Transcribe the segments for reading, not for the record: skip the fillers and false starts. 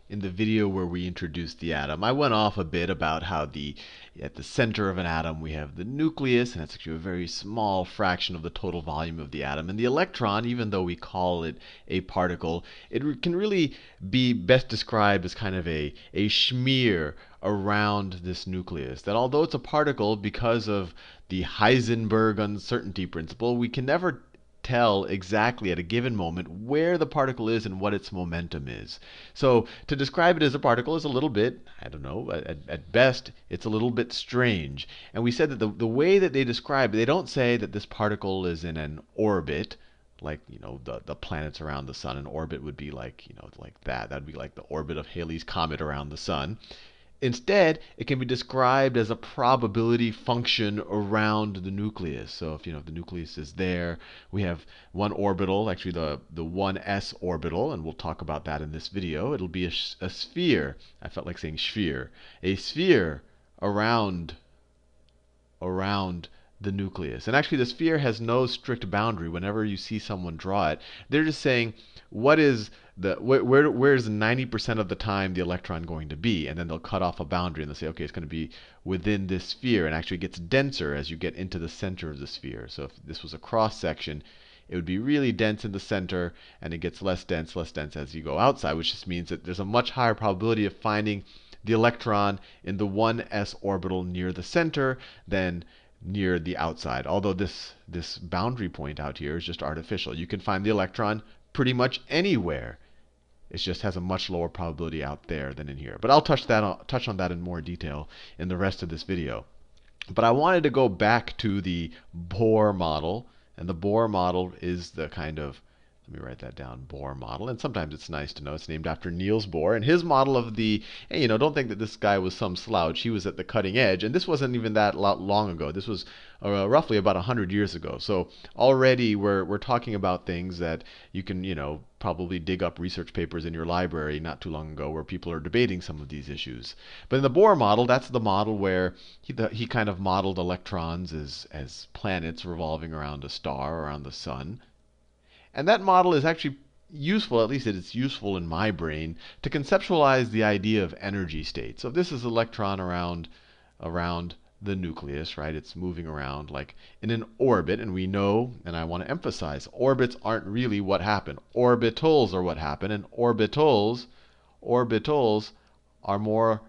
in the video where we introduced the atom, I went off a bit about how at the center of an atom we have the nucleus, and it's actually a very small fraction of the total volume of the atom. And the electron, even though we call it a particle, it can really be best described as kind of a smear around this nucleus. That although it's a particle, because of the Heisenberg uncertainty principle, we can never tell exactly at a given moment where the particle is and what its momentum is. So to describe it as a particle is a little bit, I don't know, at best, it's a little bit strange. And we said that the way that they describe it, they don't say that this particle is in an orbit, like, the planets around the sun. An orbit would be like, like that. That would be like the orbit of Halley's Comet around the sun. Instead, it can be described as a probability function around the nucleus. So if the nucleus is there, we have one orbital, actually the 1s orbital, and we'll talk about that in this video. It'll be a sphere. I felt like saying sphere. A sphere around the nucleus. And actually the sphere has no strict boundary. Whenever you see someone draw it, they're just saying where's 90% of the time the electron going to be, and then they'll cut off a boundary and they'll say, okay, it's going to be within this sphere, and actually it gets denser as you get into the center of the sphere. So if this was a cross section, it would be really dense in the center, and it gets less dense as you go outside, which just means that there's a much higher probability of finding the electron in the 1s orbital near the center than near the outside. Although this boundary point out here is just artificial. You can find the electron pretty much anywhere. It just has a much lower probability out there than in here. But I'll touch on that in more detail in the rest of this video. But I wanted to go back to the Bohr model. And the Bohr model is the kind of, let me write that down, Bohr model. And sometimes it's nice to know it's named after Niels Bohr. And his model of the, and don't think that this guy was some slouch. He was at the cutting edge. And this wasn't even that long ago. This was roughly about 100 years ago. So already we're talking about things that you can, probably dig up research papers in your library not too long ago where people are debating some of these issues. But in the Bohr model, that's the model where he kind of modeled electrons as planets revolving around a star, around the sun. And that model is actually useful, at least it's useful in my brain, to conceptualize the idea of energy state. So if this is an electron around the nucleus, right? It's moving around like in an orbit, and we know, and I want to emphasize, orbits aren't really what happen. Orbitals are what happen, and orbitals are more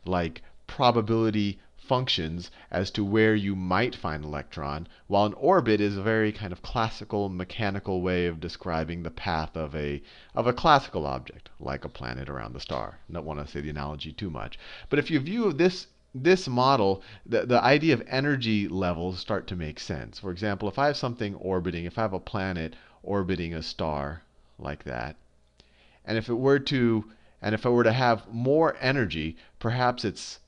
like probability functions as to where you might find an electron, while an orbit is a very kind of classical mechanical way of describing the path of a classical object, like a planet around the star. I don't want to say the analogy too much. But if you view this model, the idea of energy levels start to make sense. For example, if I have something orbiting, if I have a planet orbiting a star like that, and if it were to have more energy, perhaps its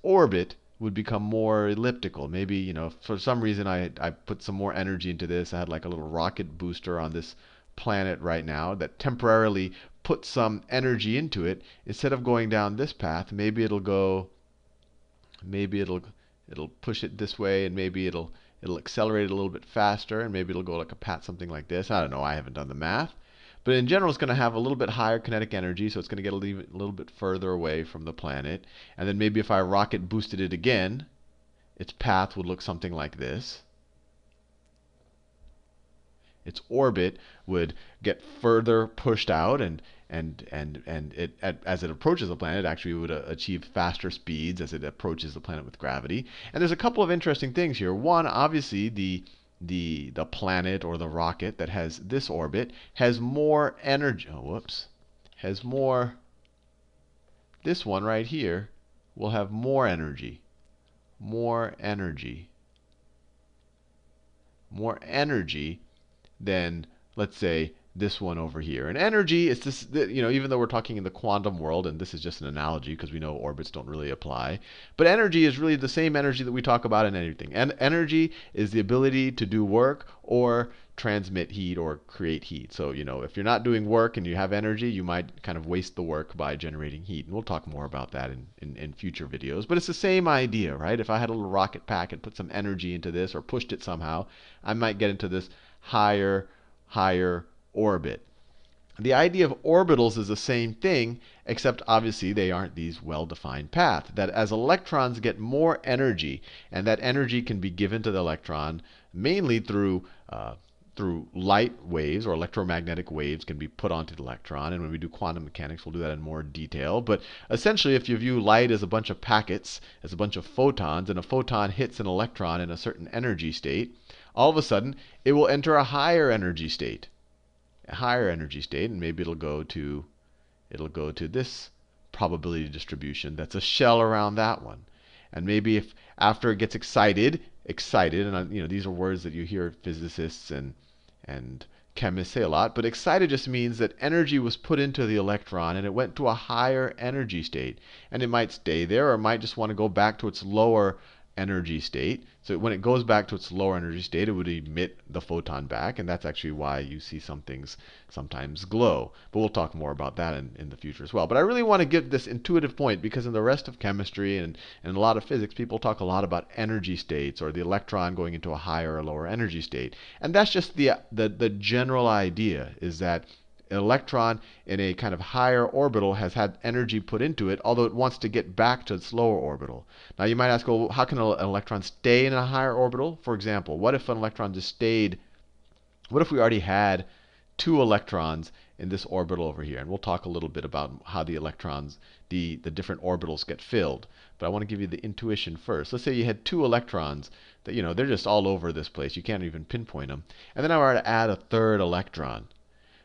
orbit would become more elliptical. Maybe, for some reason I put some more energy into this. I had like a little rocket booster on this planet right now that temporarily put some energy into it. Instead of going down this path, maybe it'll push it this way, and maybe it'll accelerate it a little bit faster, and maybe it'll go like a path something like this. I don't know. I haven't done the math. But in general, it's going to have a little bit higher kinetic energy, so it's going to get a little bit further away from the planet. And then maybe if I rocket boosted it again, its path would look something like this. Its orbit would get further pushed out, and as it approaches the planet, actually would achieve faster speeds as it approaches the planet with gravity. And there's a couple of interesting things here. One, obviously, the planet or the rocket that has this orbit has more energy. This one right here will have more energy. More energy than, let's say, this one over here. And energy is this, even though we're talking in the quantum world, and this is just an analogy because we know orbits don't really apply, but energy is really the same energy that we talk about in anything. And energy is the ability to do work or transmit heat or create heat. So, if you're not doing work and you have energy, you might kind of waste the work by generating heat. And we'll talk more about that in future videos. But it's the same idea, right? If I had a little rocket pack and put some energy into this or pushed it somehow, I might get into this higher orbit. The idea of orbitals is the same thing, except obviously they aren't these well-defined paths. That as electrons get more energy, and that energy can be given to the electron mainly through light waves or electromagnetic waves can be put onto the electron. And when we do quantum mechanics, we'll do that in more detail. But essentially, if you view light as a bunch of packets, as a bunch of photons, and a photon hits an electron in a certain energy state, all of a sudden it will enter a higher energy state. And maybe it'll go to this probability distribution that's a shell around that one. And maybe if after it gets excited, and these are words that you hear physicists and chemists say a lot, but excited just means that energy was put into the electron and it went to a higher energy state. And it might stay there, or it might just want to go back to its lower energy state. So when it goes back to its lower energy state, it would emit the photon back, and that's actually why you see some things sometimes glow. But we'll talk more about that in the future as well. But I really want to give this intuitive point, because in the rest of chemistry and a lot of physics, people talk a lot about energy states, or the electron going into a higher or lower energy state. And that's just the general idea, is that an electron in a kind of higher orbital has had energy put into it, although it wants to get back to its lower orbital. Now you might ask, well, how can an electron stay in a higher orbital? For example, what if an electron just stayed, what if we already had 2 electrons in this orbital over here? And we'll talk a little bit about how the electrons, the different orbitals get filled. But I want to give you the intuition first. Let's say you had 2 electrons that, they're just all over this place. You can't even pinpoint them. And then I were to add a 3rd electron.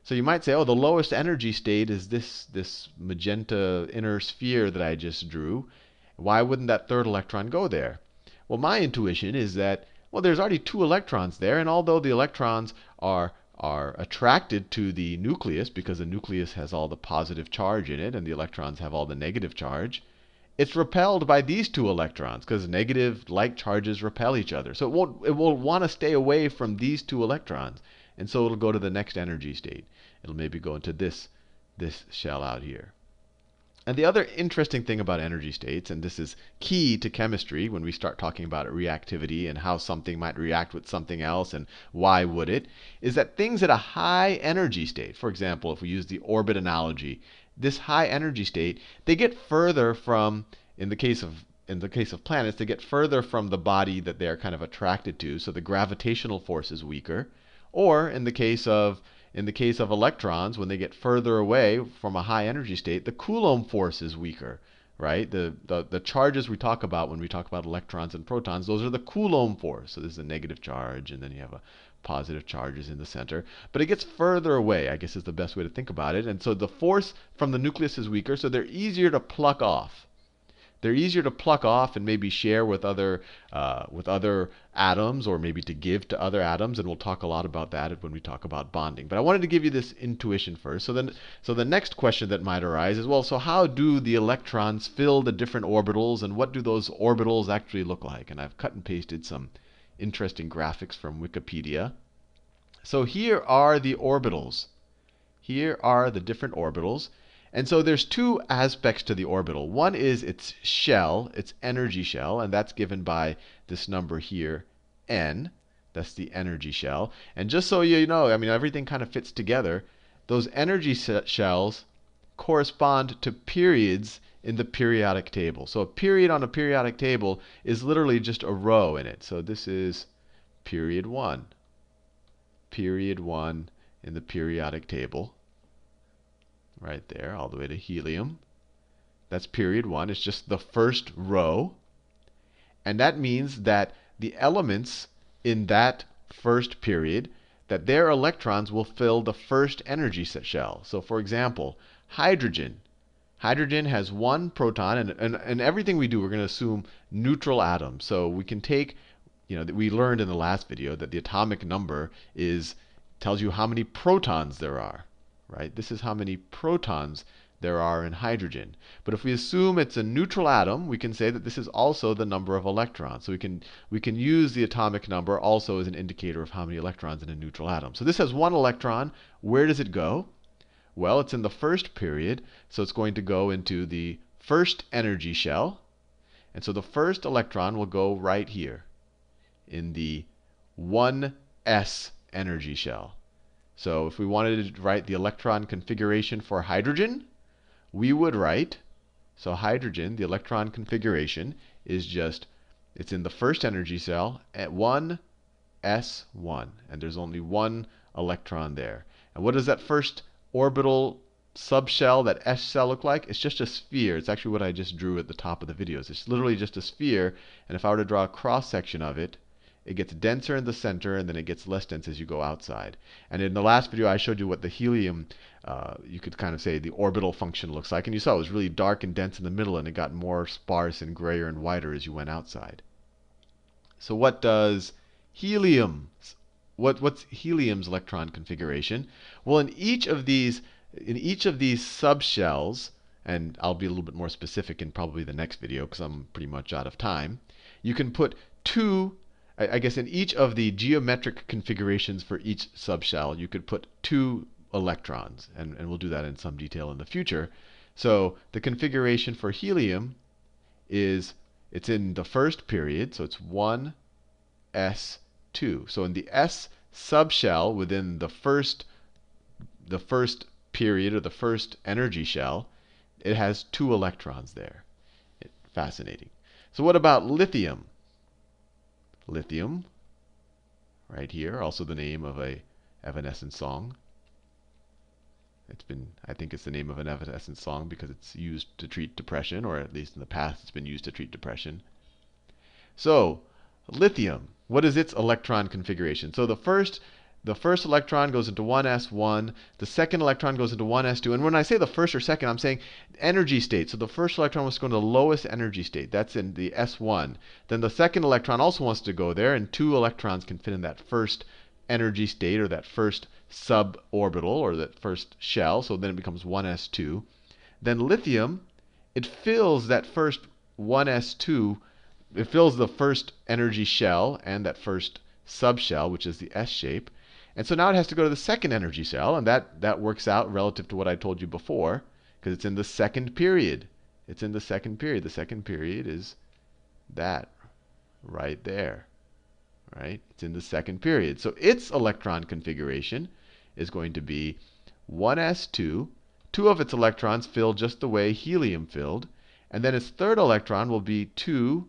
So you might say, oh, the lowest energy state is this magenta inner sphere that I just drew. Why wouldn't that 3rd electron go there? Well, my intuition is that, well, there's already 2 electrons there, and although the electrons are attracted to the nucleus, because the nucleus has all the positive charge in it and the electrons have all the negative charge, it's repelled by these 2 electrons, because negative like charges repel each other. So it will want to stay away from these 2 electrons. And so it'll go to the next energy state. It'll maybe go into this shell out here. And the other interesting thing about energy states, and this is key to chemistry when we start talking about reactivity and how something might react with something else and why would it, is that things at a high energy state, for example, if we use the orbit analogy, this high energy state, they get further from, in the case of planets, they get further from the body that they're kind of attracted to, so the gravitational force is weaker. Or in the case of electrons, when they get further away from a high energy state, the Coulomb force is weaker, right? The charges we talk about when we talk about electrons and protons, those are the Coulomb force. So this is a negative charge, and then you have a positive charges in the center. But it gets further away, I guess is the best way to think about it. And so the force from the nucleus is weaker, so they're easier to pluck off. They're easier to pluck off and maybe share with other atoms, or maybe to give to other atoms. And we'll talk a lot about that when we talk about bonding. But I wanted to give you this intuition first. So the next question that might arise is, well, so how do the electrons fill the different orbitals, and what do those orbitals actually look like? And I've cut and pasted some interesting graphics from Wikipedia. So here are the orbitals. Here are the different orbitals. And so there's 2 aspects to the orbital. One is its shell, its energy shell, and that's given by this number here, n. That's the energy shell. And just so you know, I mean, everything kind of fits together. Those energy shells correspond to periods in the periodic table. So a period on a periodic table is literally just a row in it. So this is period 1. Period 1 in the periodic table. Right there, all the way to helium. That's period 1. It's just the first row. And that means that the elements in that first period, that their electrons will fill the first energy shell. So for example, hydrogen. Hydrogen has 1 proton, and everything we do, we're going to assume neutral atoms. So we can take, we learned in the last video that the atomic number tells you how many protons there are. Right? This is how many protons there are in hydrogen. But if we assume it's a neutral atom, we can say that this is also the number of electrons. So we can use the atomic number also as an indicator of how many electrons in a neutral atom. So this has 1 electron. Where does it go? Well, it's in the first period, so it's going to go into the first energy shell. And so the first electron will go right here in the 1s energy shell. So if we wanted to write the electron configuration for hydrogen, we would write, so hydrogen, the electron configuration is just, it's in the first energy cell at 1s1, and there's only one electron there. And what does that first orbital subshell, that S cell, look like? It's just a sphere. It's actually what I just drew at the top of the videos. It's literally just a sphere, and if I were to draw a cross section of it, it gets denser in the center, and then it gets less dense as you go outside. And in the last video, I showed you what the helium, you could kind of say the orbital function looks like. And you saw it was really dark and dense in the middle, and it got more sparse and grayer and whiter as you went outside. So what does helium, what's helium's electron configuration? Well, in each of these subshells, and I'll be a little bit more specific in probably the next video because I'm pretty much out of time, you can put two, I guess in each of the geometric configurations for each subshell, you could put 2 electrons, and we'll do that in some detail in the future. So the configuration for helium is, it's in the first period, so it's 1s2. So in the S subshell within the first period, or the first energy shell, it has 2 electrons there. Fascinating. So what about lithium? Lithium, right here, also the name of a Evanescence song. I think it's the name of an Evanescence song because it's used to treat depression, or at least in the past it's been used to treat depression. So, lithium, what is its electron configuration? So the first electron goes into 1s1, the second electron goes into 1s2, and when I say the first or second, I'm saying energy state. So the first electron wants to go into the lowest energy state. That's in the s1. Then the second electron also wants to go there, and 2 electrons can fit in that first energy state, or that first suborbital, or that first shell. So then it becomes 1s2. Then lithium, it fills that first 1s2, it fills the first energy shell and that first subshell, which is the S shape. And so now it has to go to the second energy cell, and that works out relative to what I told you before, because it's in the second period. It's in the second period. The second period is that right there. Right? It's in the second period. So its electron configuration is going to be 1s2, 2 of its electrons filled just the way helium filled, and then its third electron will be 2s1.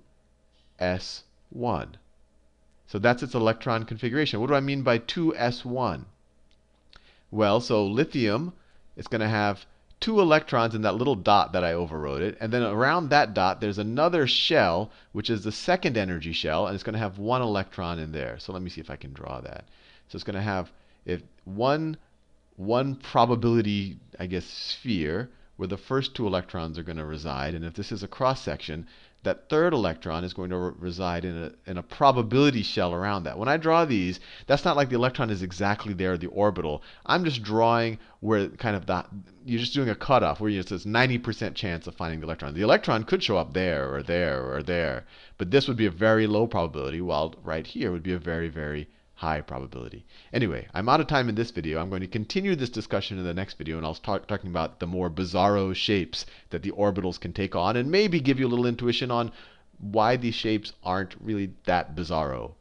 So that's its electron configuration. What do I mean by 2s1? Well, so lithium is going to have 2 electrons in that little dot that I overwrote it, and then around that dot there's another shell, which is the second energy shell, and it's going to have 1 electron in there. So let me see if I can draw that. So it's going to have one probability, I guess, sphere where the first 2 electrons are going to reside, and if this is a cross section, that third electron is going to reside in a probability shell around that. When I draw these, that's not like the electron is exactly there, the orbital. I'm just drawing where kind of you're just doing a cutoff where it's this 90% chance of finding the electron. The electron could show up there or there or there, but this would be a very low probability, while right here would be a very, very high probability. Anyway, I'm out of time in this video. I'm going to continue this discussion in the next video, and I'll start talking about the more bizarro shapes that the orbitals can take on, and maybe give you a little intuition on why these shapes aren't really that bizarro.